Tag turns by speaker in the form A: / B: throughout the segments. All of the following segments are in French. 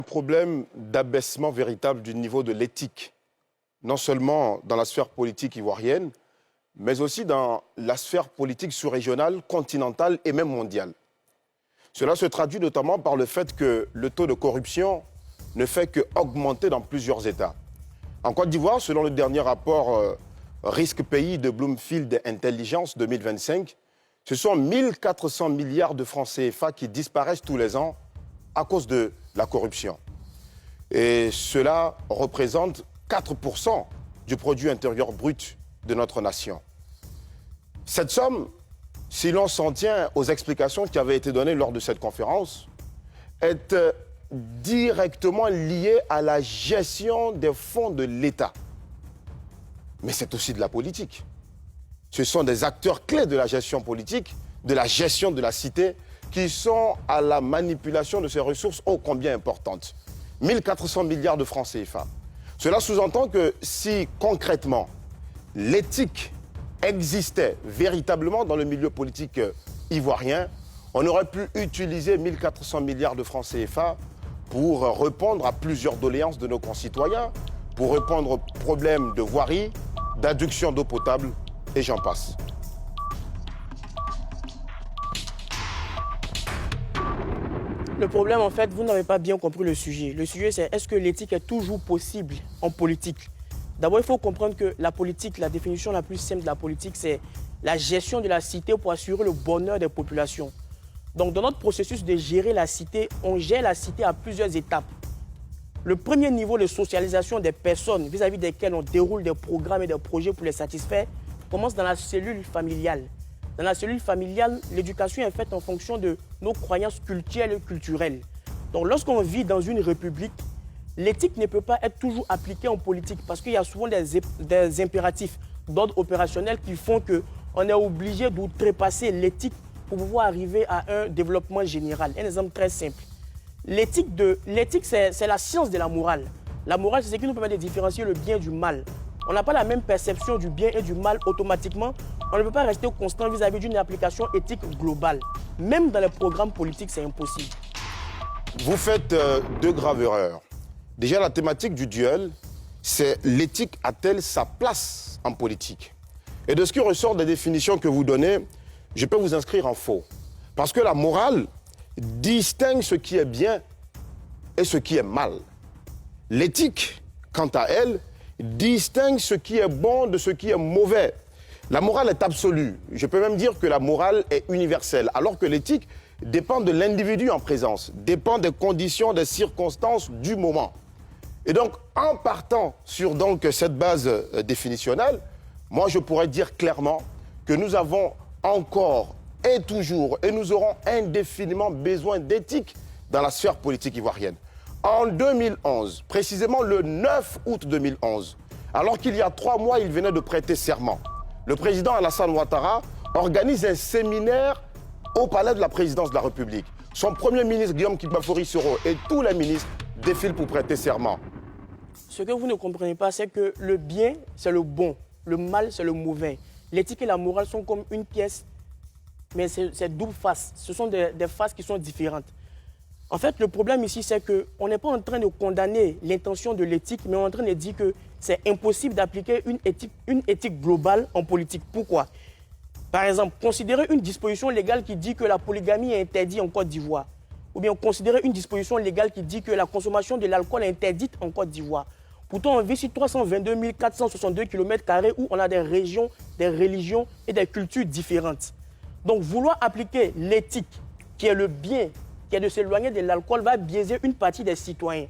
A: Problème d'abaissement véritable du niveau de l'éthique, non seulement dans la sphère politique ivoirienne, mais aussi dans la sphère politique sous-régionale, continentale et même mondiale. Cela se traduit notamment par le fait que le taux de corruption ne fait qu'augmenter dans plusieurs États. En Côte d'Ivoire, selon le dernier rapport Risque Pays de Bloomfield Intelligence 2025, ce sont 1400 milliards de francs CFA qui disparaissent tous les ans à cause de la corruption. Et cela représente 4% du produit intérieur brut de notre nation. Cette somme, si l'on s'en tient aux explications qui avaient été données lors de cette conférence, est directement liée à la gestion des fonds de l'État. Mais c'est aussi de la politique. Ce sont des acteurs clés de la gestion politique, de la gestion de la cité, qui sont à la manipulation de ces ressources ô combien importantes. 1400 milliards de francs CFA. Cela sous-entend que si concrètement l'éthique existait véritablement dans le milieu politique ivoirien, on aurait pu utiliser 1400 milliards de francs CFA pour répondre à plusieurs doléances de nos concitoyens, pour répondre aux problèmes de voirie, d'adduction d'eau potable et j'en passe.
B: Le problème, en fait, vous n'avez pas bien compris le sujet. Le sujet, c'est est-ce que l'éthique est toujours possible en politique? D'abord, il faut comprendre que la politique, la définition la plus simple de la politique, c'est la gestion de la cité pour assurer le bonheur des populations. Donc, dans notre processus de gérer la cité, on gère la cité à plusieurs étapes. Le premier niveau de socialisation des personnes vis-à-vis desquelles on déroule des programmes et des projets pour les satisfaire commence dans la cellule familiale. Dans la cellule familiale, l'éducation est faite en fonction de nos croyances culturelles et culturelles. Donc lorsqu'on vit dans une république, l'éthique ne peut pas être toujours appliquée en politique parce qu'il y a souvent des impératifs d'ordre opérationnel qui font qu'on est obligé d'outrepasser l'éthique pour pouvoir arriver à un développement général. Un exemple très simple. L'éthique, c'est la science de la morale. La morale, c'est ce qui nous permet de différencier le bien du mal. On n'a pas la même perception du bien et du mal automatiquement. On ne peut pas rester constant vis-à-vis d'une application éthique globale. Même dans les programmes politiques, c'est impossible.
A: Vous faites deux graves erreurs. Déjà, la thématique du duel, c'est l'éthique a-t-elle sa place en politique? Et de ce qui ressort des définitions que vous donnez, je peux vous inscrire en faux. Parce que la morale distingue ce qui est bien et ce qui est mal. L'éthique, quant à elle, distingue ce qui est bon de ce qui est mauvais. La morale est absolue. Je peux même dire que la morale est universelle, alors que l'éthique dépend de l'individu en présence, dépend des conditions, des circonstances du moment. Et donc, en partant sur cette base définitionnelle, moi je pourrais dire clairement que nous avons encore et toujours, et nous aurons indéfiniment besoin d'éthique dans la sphère politique ivoirienne. En 2011, précisément le 9 août 2011, alors qu'il y a 3 mois, il venait de prêter serment, le président Alassane Ouattara organise un séminaire au palais de la présidence de la République. Son premier ministre, Guillaume Kibafori Soro, et tous les ministres défilent pour prêter serment.
B: Ce que vous ne comprenez pas, c'est que le bien, c'est le bon, le mal, c'est le mauvais. L'éthique et la morale sont comme une pièce, mais c'est double face. Ce sont des faces qui sont différentes. En fait, le problème ici, c'est qu'on n'est pas en train de condamner l'intention de l'éthique, mais on est en train de dire que c'est impossible d'appliquer une éthique globale en politique. Pourquoi? Par exemple, considérer une disposition légale qui dit que la polygamie est interdite en Côte d'Ivoire, ou bien considérer une disposition légale qui dit que la consommation de l'alcool est interdite en Côte d'Ivoire. Pourtant, on vit sur 322 462 km² où on a des régions, des religions et des cultures différentes. Donc, vouloir appliquer l'éthique, qui est le bien, qui est de s'éloigner de l'alcool, va biaiser une partie des citoyens.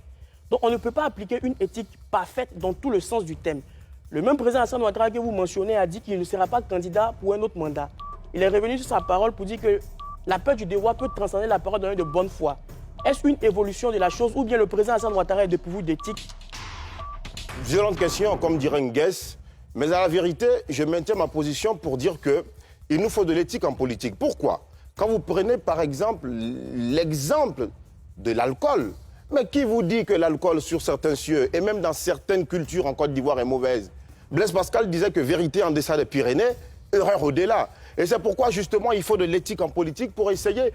B: Donc, on ne peut pas appliquer une éthique parfaite dans tout le sens du thème. Le même président Alassane Ouattara que vous mentionnez a dit qu'il ne sera pas candidat pour un autre mandat. Il est revenu sur sa parole pour dire que la peur du devoir peut transcender la parole d'un de bonne foi. Est-ce une évolution de la chose ou bien le président Alassane Ouattara est dépourvu d'éthique?
A: Violente question, comme dirait Nguès, mais à la vérité, je maintiens ma position pour dire qu'il nous faut de l'éthique en politique. Pourquoi? Quand vous prenez par exemple l'exemple de l'alcool, mais qui vous dit que l'alcool sur certains cieux et même dans certaines cultures en Côte d'Ivoire est mauvaise? Blaise Pascal disait que vérité en deçà des Pyrénées, erreur au-delà. Et c'est pourquoi justement il faut de l'éthique en politique pour essayer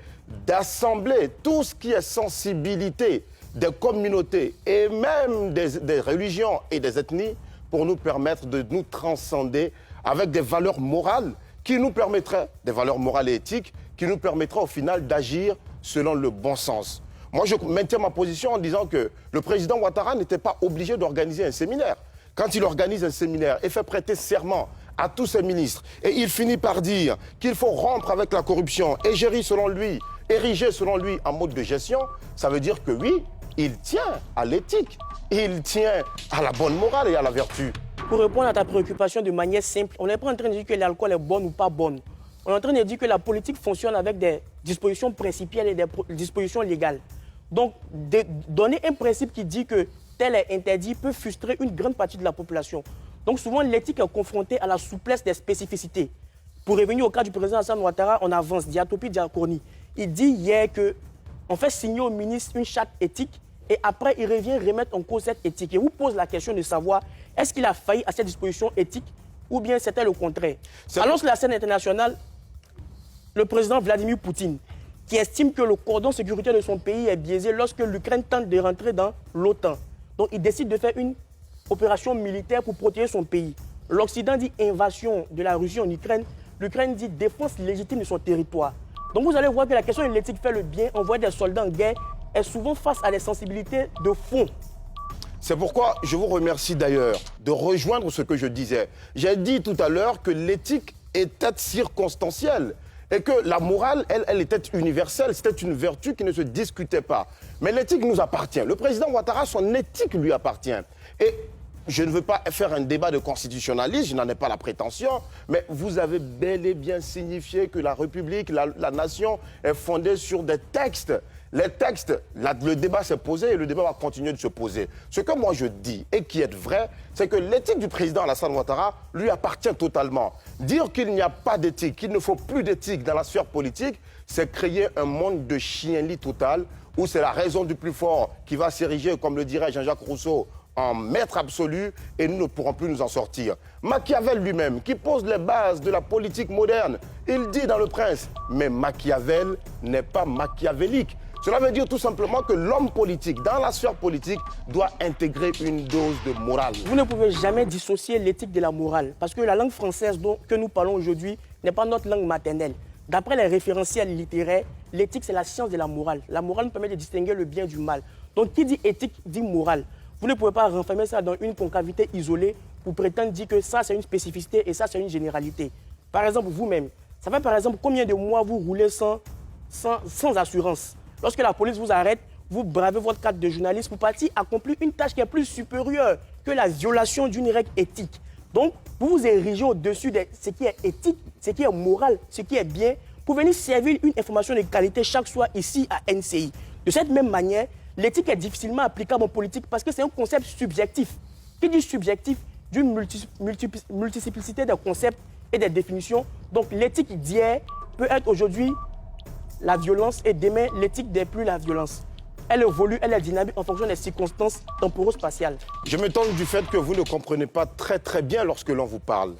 A: d'assembler tout ce qui est sensibilité des communautés et même des religions et des ethnies pour nous permettre de nous transcender avec des valeurs morales qui nous permettraient, des valeurs morales et éthiques, qui nous permettraient au final d'agir selon le bon sens. Moi, je maintiens ma position en disant que le président Ouattara n'était pas obligé d'organiser un séminaire. Quand il organise un séminaire et fait prêter serment à tous ses ministres, et il finit par dire qu'il faut rompre avec la corruption et gérer selon lui, ériger selon lui en mode de gestion, ça veut dire que oui, il tient à l'éthique, il tient à la bonne morale et à la vertu.
B: Pour répondre à ta préoccupation de manière simple, on n'est pas en train de dire que l'alcool est bon ou pas bon. On est en train de dire que la politique fonctionne avec des dispositions principielles et des dispositions légales. Donc, donner un principe qui dit que tel est interdit peut frustrer une grande partie de la population. Donc, souvent, l'éthique est confrontée à la souplesse des spécificités. Pour revenir au cas du président Alassane Ouattara, on avance, Diatopi Diakourni. Il dit hier qu'on fait signer au ministre une charte éthique et après, il revient remettre en cause cette éthique. Et vous pose la question de savoir, est-ce qu'il a failli à cette disposition éthique ou bien c'était le contraire? Alors sur la scène internationale, le président Vladimir Poutine, qui estime que le cordon sécuritaire de son pays est biaisé lorsque l'Ukraine tente de rentrer dans l'OTAN. Donc il décide de faire une opération militaire pour protéger son pays. L'Occident dit invasion de la Russie en Ukraine, l'Ukraine dit défense légitime de son territoire. Donc vous allez voir que la question de l'éthique fait le bien, envoyer des soldats en guerre, est souvent face à des sensibilités de fond.
A: C'est pourquoi je vous remercie d'ailleurs de rejoindre ce que je disais. J'ai dit tout à l'heure que l'éthique était circonstancielle et que la morale, elle était universelle. C'était une vertu qui ne se discutait pas. Mais l'éthique nous appartient. Le président Ouattara, son éthique lui appartient. Et je ne veux pas faire un débat de constitutionnalisme, je n'en ai pas la prétention, mais vous avez bel et bien signifié que la République, la nation est fondée sur des textes. Les textes, le débat s'est posé et le débat va continuer de se poser. Ce que moi je dis et qui est vrai, c'est que l'éthique du président Alassane Ouattara lui appartient totalement. Dire qu'il n'y a pas d'éthique, qu'il ne faut plus d'éthique dans la sphère politique, c'est créer un monde de chien-lit total où c'est la raison du plus fort qui va s'ériger, comme le dirait Jean-Jacques Rousseau, en maître absolu et nous ne pourrons plus nous en sortir. Machiavel lui-même, qui pose les bases de la politique moderne, il dit dans Le Prince, mais Machiavel n'est pas machiavélique. Cela veut dire tout simplement que l'homme politique, dans la sphère politique, doit intégrer une dose de morale.
B: Vous ne pouvez jamais dissocier l'éthique de la morale, parce que la langue française que nous parlons aujourd'hui n'est pas notre langue maternelle. D'après les référentiels littéraires, l'éthique c'est la science de la morale. La morale nous permet de distinguer le bien du mal. Donc qui dit éthique dit morale. Vous ne pouvez pas renfermer ça dans une concavité isolée pour prétendre dire que ça c'est une spécificité et ça c'est une généralité. Par exemple, vous-même, ça fait par exemple combien de mois vous roulez sans assurance? Lorsque la police vous arrête, vous bravez votre carte de journaliste pour partir accomplir une tâche qui est plus supérieure que la violation d'une règle éthique. Donc, vous vous érigez au-dessus de ce qui est éthique, ce qui est moral, ce qui est bien, pour venir servir une information de qualité chaque soir ici à NCI. De cette même manière, l'éthique est difficilement applicable en politique parce que c'est un concept subjectif. Qui dit subjectif d'une multiplicité de concepts et des définitions. Donc, l'éthique d'hier peut être aujourd'hui la violence et demain, l'éthique n'est plus la violence. Elle évolue, elle est dynamique en fonction des circonstances temporo-spatiales.
A: Je m'étonne du fait que vous ne comprenez pas très bien lorsque l'on vous parle.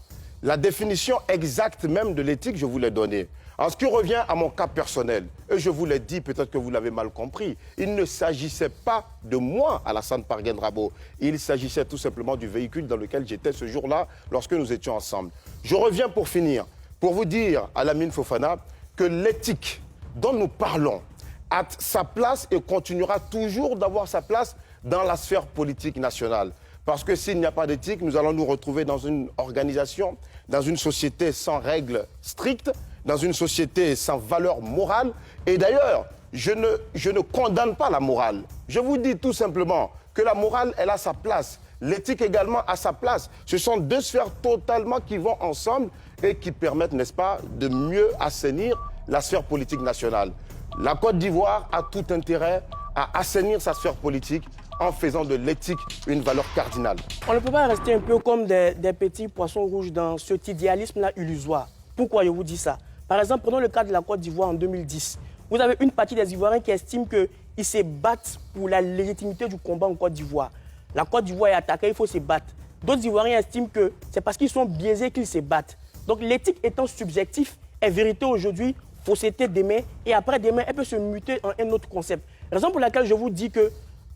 A: La définition exacte même de l'éthique, je vous l'ai donnée. En ce qui revient à mon cas personnel, et je vous l'ai dit, peut-être que vous l'avez mal compris, il ne s'agissait pas de moi, Alassane Parguène Rabo. Il s'agissait tout simplement du véhicule dans lequel j'étais ce jour-là, lorsque nous étions ensemble. Je reviens pour finir, pour vous dire à Lamine Fofana que l'éthique dont nous parlons a sa place et continuera toujours d'avoir sa place dans la sphère politique nationale. Parce que s'il n'y a pas d'éthique, nous allons nous retrouver dans une organisation, dans une société sans règles strictes, dans une société sans valeur morale. Et d'ailleurs, je ne condamne pas la morale. Je vous dis tout simplement que la morale, elle a sa place. L'éthique également a sa place. Ce sont deux sphères totalement qui vont ensemble et qui permettent, n'est-ce pas, de mieux assainir la sphère politique nationale. La Côte d'Ivoire a tout intérêt à assainir sa sphère politique en faisant de l'éthique une valeur cardinale.
B: On ne peut pas rester un peu comme des petits poissons rouges dans cet idéalisme-là illusoire. Pourquoi je vous dis ça? Par exemple, prenons le cas de la Côte d'Ivoire en 2010. Vous avez une partie des Ivoiriens qui estiment qu'ils se battent pour la légitimité du combat en Côte d'Ivoire. La Côte d'Ivoire est attaquée, il faut se battre. D'autres Ivoiriens estiment que c'est parce qu'ils sont biaisés qu'ils se battent. Donc l'éthique étant subjective, est vérité aujourd'hui, fausseté demain, et après demain, elle peut se muter en un autre concept. Raison pour laquelle je vous dis que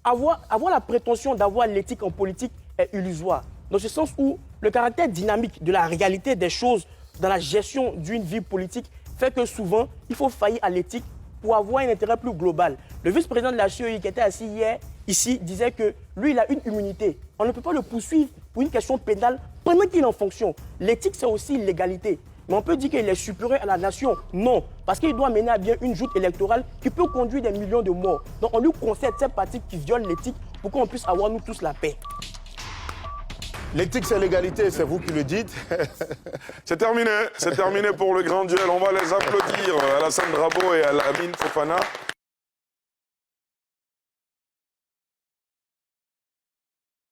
B: avoir la prétention d'avoir l'éthique en politique est illusoire. Dans ce sens où le caractère dynamique de la réalité des choses dans la gestion d'une vie politique fait que souvent, il faut faillir à l'éthique pour avoir un intérêt plus global. Le vice-président de la CEI qui était assis hier, ici, disait que lui, il a une immunité. On ne peut pas le poursuivre pour une question pénale pendant qu'il est en fonction. L'éthique, c'est aussi l'égalité. Mais on peut dire qu'il est supérieur à la nation. Non, parce qu'il doit mener à bien une joute électorale qui peut conduire des millions de morts. Donc on lui concède cette pratique qui viole l'éthique pour qu'on puisse avoir nous tous la paix.
A: L'éthique, c'est l'égalité, c'est vous qui le dites.
C: C'est terminé pour le grand duel. On va les applaudir, Alassane Drabo et Lamine Fofana.